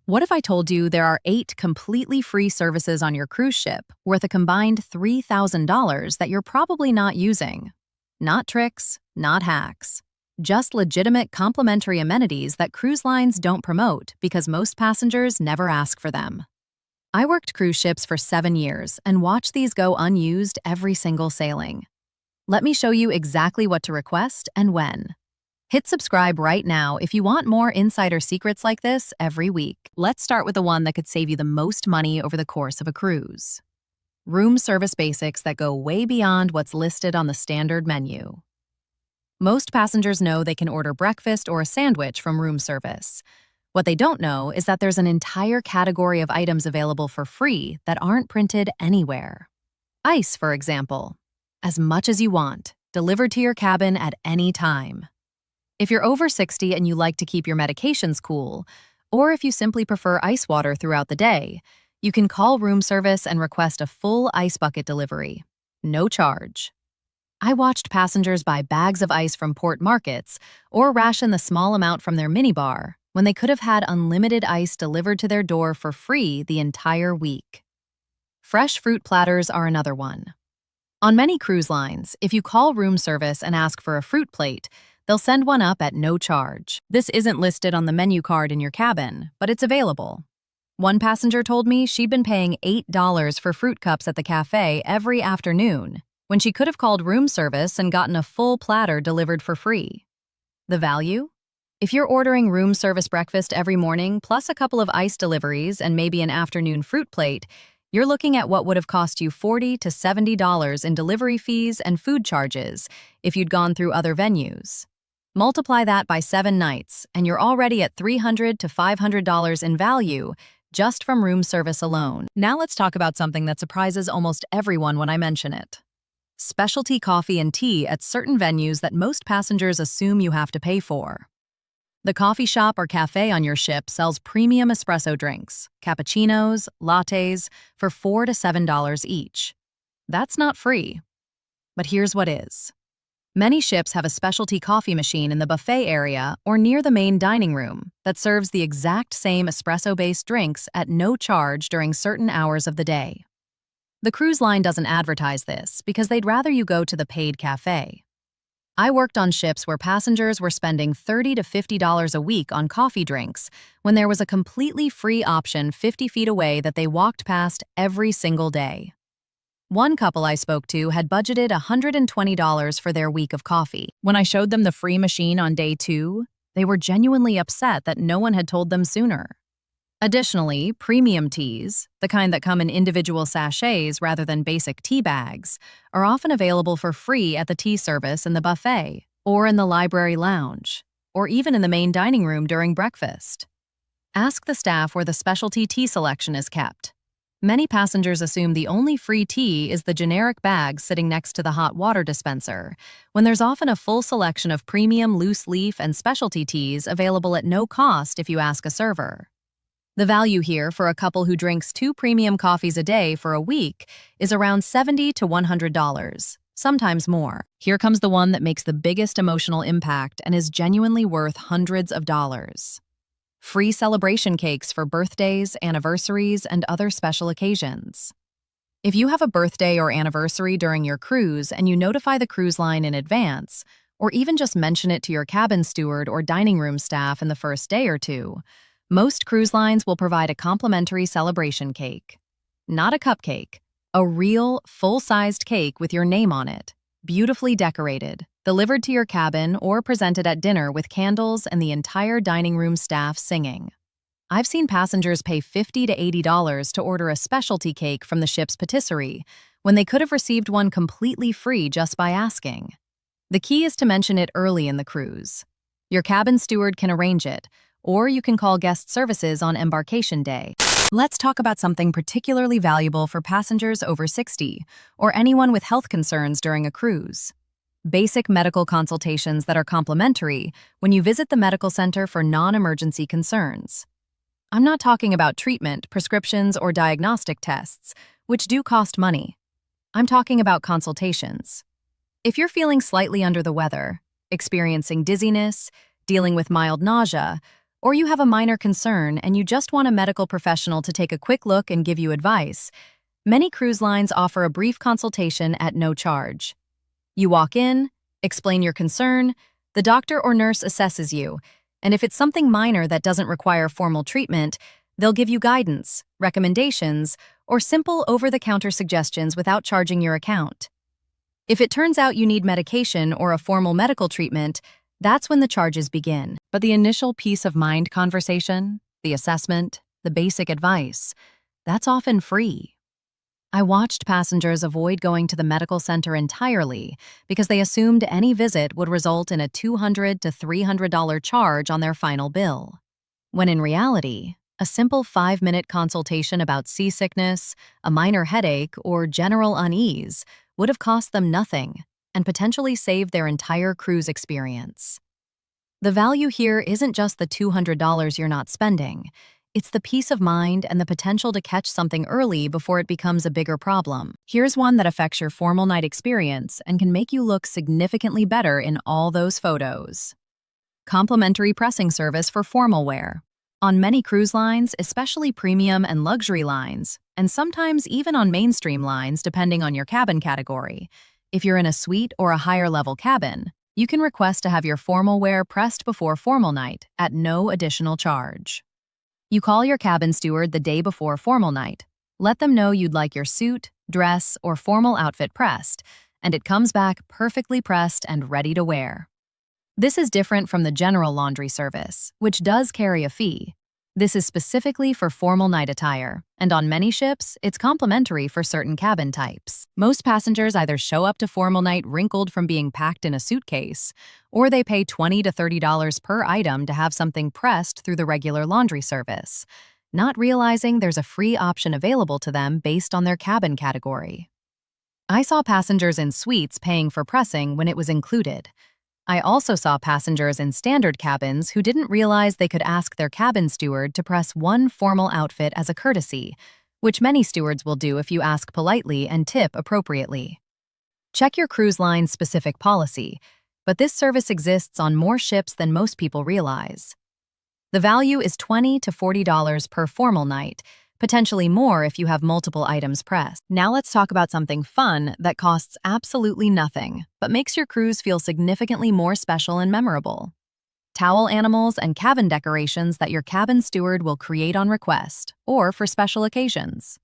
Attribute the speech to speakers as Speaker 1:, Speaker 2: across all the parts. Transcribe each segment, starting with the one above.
Speaker 1: What if I told you there are 8 completely free services on your cruise ship worth a combined $3,000 that you're probably not using? Not tricks, not hacks. Just legitimate complimentary amenities that cruise lines don't promote because most passengers never ask for them. I worked cruise ships for 7 years and watched these go unused every single sailing. Let me show you exactly what to request and when. Hit subscribe right now if you want more insider secrets like this every week. Let's start with the one that could save you the most money over the course of a cruise. Room service basics that go way beyond what's listed on the standard menu. Most passengers know they can order breakfast or a sandwich from room service. What they don't know is that there's an entire category of items available for free that aren't printed anywhere. Ice, for example. As much as you want, delivered to your cabin at any time. If you're over 60 and you like to keep your medications cool, or if you simply prefer ice water throughout the day, you can call room service and request a full ice bucket delivery. No charge. I watched passengers buy bags of ice from port markets or ration the small amount from their minibar when they could have had unlimited ice delivered to their door for free the entire week. Fresh fruit platters are another one. On many cruise lines, if you call room service and ask for a fruit plate, they'll send one up at no charge. This isn't listed on the menu card in your cabin, but it's available. One passenger told me she'd been paying $8 for fruit cups at the cafe every afternoon, when she could have called room service and gotten a full platter delivered for free. The value? If you're ordering room service breakfast every morning, plus a couple of ice deliveries and maybe an afternoon fruit plate, you're looking at what would have cost you $40 to $70 in delivery fees and food charges if you'd gone through other venues. Multiply that by 7 nights, and you're already at $300 to $500 in value just from room service alone. Now let's talk about something that surprises almost everyone when I mention it. Specialty coffee and tea at certain venues that most passengers assume you have to pay for. The coffee shop or cafe on your ship sells premium espresso drinks, cappuccinos, lattes, for $4 to $7 each. That's not free. But here's what is. Many ships have a specialty coffee machine in the buffet area or near the main dining room that serves the exact same espresso-based drinks at no charge during certain hours of the day. The cruise line doesn't advertise this because they'd rather you go to the paid cafe. I worked on ships where passengers were spending $30 to $50 a week on coffee drinks when there was a completely free option 50 feet away that they walked past every single day. One couple I spoke to had budgeted $120 for their week of coffee. When I showed them the free machine on day 2, they were genuinely upset that no one had told them sooner. Additionally, premium teas, the kind that come in individual sachets rather than basic tea bags, are often available for free at the tea service in the buffet, or in the library lounge, or even in the main dining room during breakfast. Ask the staff where the specialty tea selection is kept. Many passengers assume the only free tea is the generic bag sitting next to the hot water dispenser, when there's often a full selection of premium loose leaf and specialty teas available at no cost if you ask a server. The value here for a couple who drinks 2 premium coffees a day for a week is around $70 to $100, sometimes more. Here comes the one that makes the biggest emotional impact and is genuinely worth hundreds of dollars. Free celebration cakes for birthdays, anniversaries, and other special occasions. If you have a birthday or anniversary during your cruise and you notify the cruise line in advance, or even just mention it to your cabin steward or dining room staff in the first day or two, most cruise lines will provide a complimentary celebration cake. Not a cupcake, a real, full-sized cake with your name on it, beautifully decorated, delivered to your cabin or presented at dinner with candles and the entire dining room staff singing. I've seen passengers pay $50 to $80 to order a specialty cake from the ship's patisserie when they could have received one completely free just by asking. The key is to mention it early in the cruise. Your cabin steward can arrange it, or you can call guest services on embarkation day. Let's talk about something particularly valuable for passengers over 60 or anyone with health concerns during a cruise. Basic medical consultations that are complimentary when you visit the medical center for non-emergency concerns. I'm not talking about treatment, prescriptions, or diagnostic tests, which do cost money. I'm talking about consultations. If you're feeling slightly under the weather, experiencing dizziness, dealing with mild nausea, Or you have a minor concern and you just want a medical professional to take a quick look and give you advice, many cruise lines offer a brief consultation at no charge. You walk in, explain your concern, the doctor or nurse assesses you, and if it's something minor that doesn't require formal treatment, they'll give you guidance, recommendations, or simple over-the-counter suggestions without charging your account. If it turns out you need medication or a formal medical treatment, that's when the charges begin. But the initial peace of mind conversation, the assessment, the basic advice, that's often free. I watched passengers avoid going to the medical center entirely because they assumed any visit would result in a $200 to $300 charge on their final bill. When in reality, a simple 5-minute consultation about seasickness, a minor headache, or general unease would have cost them nothing and potentially saved their entire cruise experience. The value here isn't just the $200 you're not spending. It's the peace of mind and the potential to catch something early before it becomes a bigger problem. Here's one that affects your formal night experience and can make you look significantly better in all those photos. Complimentary pressing service for formal wear. On many cruise lines, especially premium and luxury lines, and sometimes even on mainstream lines depending on your cabin category, if you're in a suite or a higher-level cabin, you can request to have your formal wear pressed before formal night at no additional charge. You call your cabin steward the day before formal night, let them know you'd like your suit, dress, or formal outfit pressed, and it comes back perfectly pressed and ready to wear. This is different from the general laundry service, which does carry a fee. This is specifically for formal night attire, and on many ships, it's complimentary for certain cabin types. Most passengers either show up to formal night wrinkled from being packed in a suitcase, or they pay $20 to $30 per item to have something pressed through the regular laundry service, not realizing there's a free option available to them based on their cabin category. I saw passengers in suites paying for pressing when it was included. I also saw passengers in standard cabins who didn't realize they could ask their cabin steward to press one formal outfit as a courtesy, which many stewards will do if you ask politely and tip appropriately. Check your cruise line's specific policy, but this service exists on more ships than most people realize. The value is $20 to $40 per formal night, potentially more if you have multiple items pressed. Now let's talk about something fun that costs absolutely nothing, but makes your cruise feel significantly more special and memorable. Towel animals and cabin decorations that your cabin steward will create on request, or for special occasions.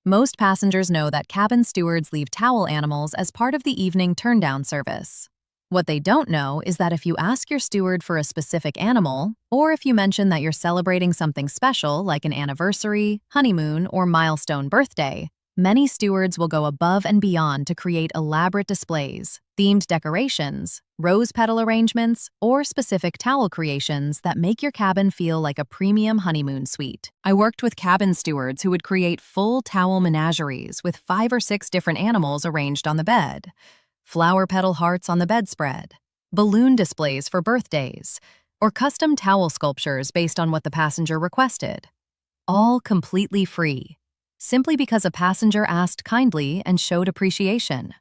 Speaker 1: Most passengers know that cabin stewards leave towel animals as part of the evening turn-down service. What they don't know is that if you ask your steward for a specific animal, or if you mention that you're celebrating something special like an anniversary, honeymoon, or milestone birthday, many stewards will go above and beyond to create elaborate displays, themed decorations, rose petal arrangements, or specific towel creations that make your cabin feel like a premium honeymoon suite. I worked with cabin stewards who would create full towel menageries with 5 or 6 different animals arranged on the bed. Flower petal hearts on the bedspread, balloon displays for birthdays, or custom towel sculptures based on what the passenger requested. All completely free, simply because a passenger asked kindly and showed appreciation.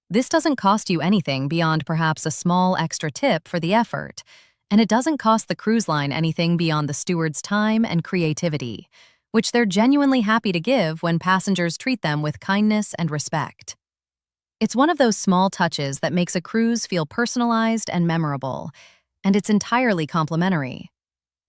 Speaker 1: This doesn't cost you anything beyond perhaps a small extra tip for the effort, and it doesn't cost the cruise line anything beyond the steward's time and creativity, which they're genuinely happy to give when passengers treat them with kindness and respect. It's one of those small touches that makes a cruise feel personalized and memorable, and it's entirely complimentary.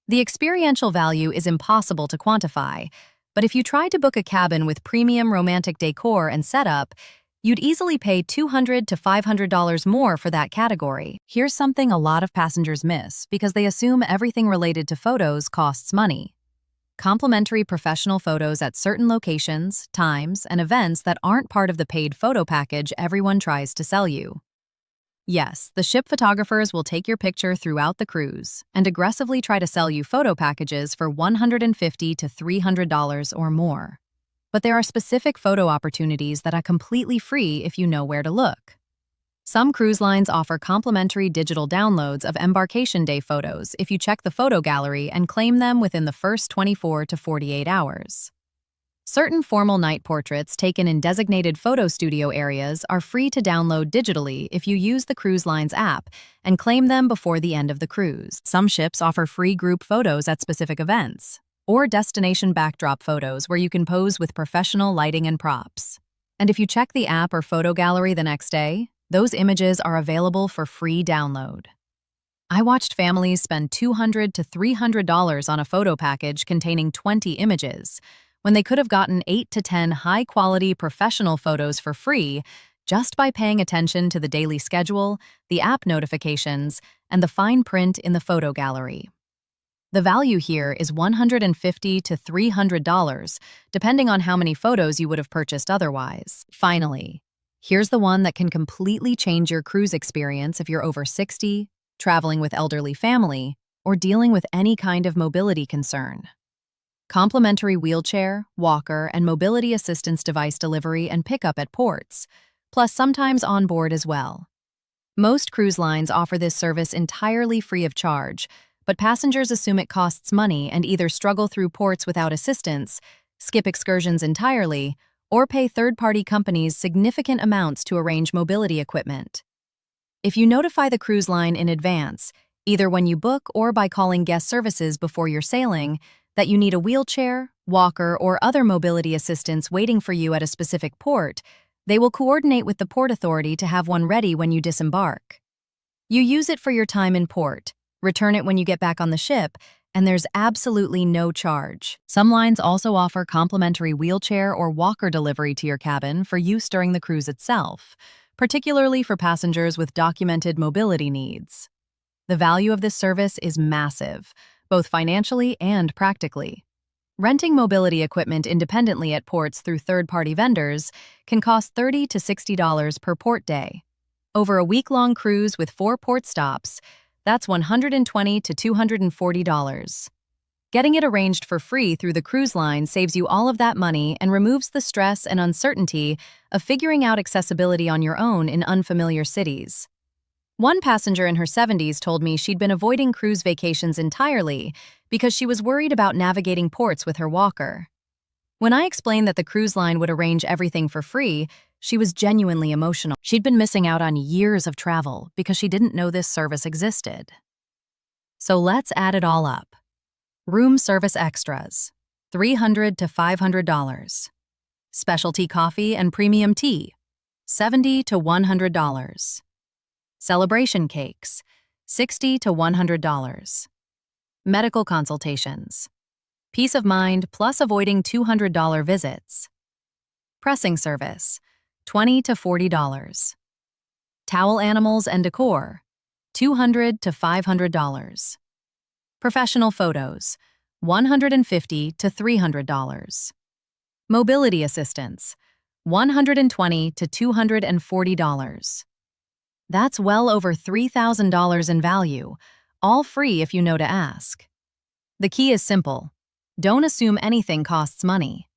Speaker 1: The experiential value is impossible to quantify, but if you tried to book a cabin with premium romantic decor and setup, you'd easily pay $200 to $500 more for that category. Here's something a lot of passengers miss because they assume everything related to photos costs money. Complimentary professional photos at certain locations, times, and events that aren't part of the paid photo package everyone tries to sell you. Yes, the ship photographers will take your picture throughout the cruise and aggressively try to sell you photo packages for $150 to $300 or more. But there are specific photo opportunities that are completely free if you know where to look. Some cruise lines offer complimentary digital downloads of embarkation day photos if you check the photo gallery and claim them within the first 24 to 48 hours. Certain formal night portraits taken in designated photo studio areas are free to download digitally if you use the cruise line's app and claim them before the end of the cruise. Some ships offer free group photos at specific events, or destination backdrop photos where you can pose with professional lighting and props. And if you check the app or photo gallery the next day, those images are available for free download. I watched families spend $200 to $300 on a photo package containing 20 images, when they could have gotten 8 to 10 high-quality professional photos for free just by paying attention to the daily schedule, the app notifications, and the fine print in the photo gallery. The value here is $150 to $300, depending on how many photos you would have purchased otherwise. Finally, here's the one that can completely change your cruise experience if you're over 60, traveling with elderly family, or dealing with any kind of mobility concern. Complimentary wheelchair, walker, and mobility assistance device delivery and pickup at ports, plus sometimes on board as well. Most cruise lines offer this service entirely free of charge, but passengers assume it costs money and either struggle through ports without assistance, skip excursions entirely, or pay third-party companies significant amounts to arrange mobility equipment. If you notify the cruise line in advance, either when you book or by calling guest services before you're sailing, that you need a wheelchair, walker, or other mobility assistance waiting for you at a specific port, they will coordinate with the port authority to have one ready when you disembark. You use it for your time in port, return it when you get back on the ship, and there's absolutely no charge. Some lines also offer complimentary wheelchair or walker delivery to your cabin for use during the cruise itself, particularly for passengers with documented mobility needs. The value of this service is massive, both financially and practically. Renting mobility equipment independently at ports through third-party vendors can cost $30 to $60 per port day. Over a week-long cruise with 4 port stops, that's $120 to $240. Getting it arranged for free through the cruise line saves you all of that money and removes the stress and uncertainty of figuring out accessibility on your own in unfamiliar cities. One passenger in her 70s told me she'd been avoiding cruise vacations entirely because she was worried about navigating ports with her walker. When I explained that the cruise line would arrange everything for free, she was genuinely emotional. She'd been missing out on years of travel because she didn't know this service existed. So let's add it all up. Room service extras, $300 to $500. Specialty coffee and premium tea, $70 to $100. Celebration cakes, $60 to $100. Medical consultations. Peace of mind plus avoiding $200 visits. Pressing service, $20 to $40. Towel animals and decor, $200 to $500. Professional photos, $150 to $300. Mobility assistance, $120 to $240. That's well over $3,000 in value, all free if you know to ask. The key is simple. Don't assume anything costs money.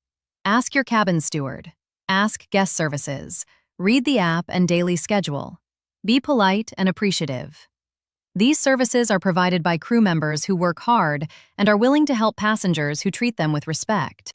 Speaker 1: Ask your cabin steward. Ask guest services. Read the app and daily schedule. Be polite and appreciative. These services are provided by crew members who work hard and are willing to help passengers who treat them with respect.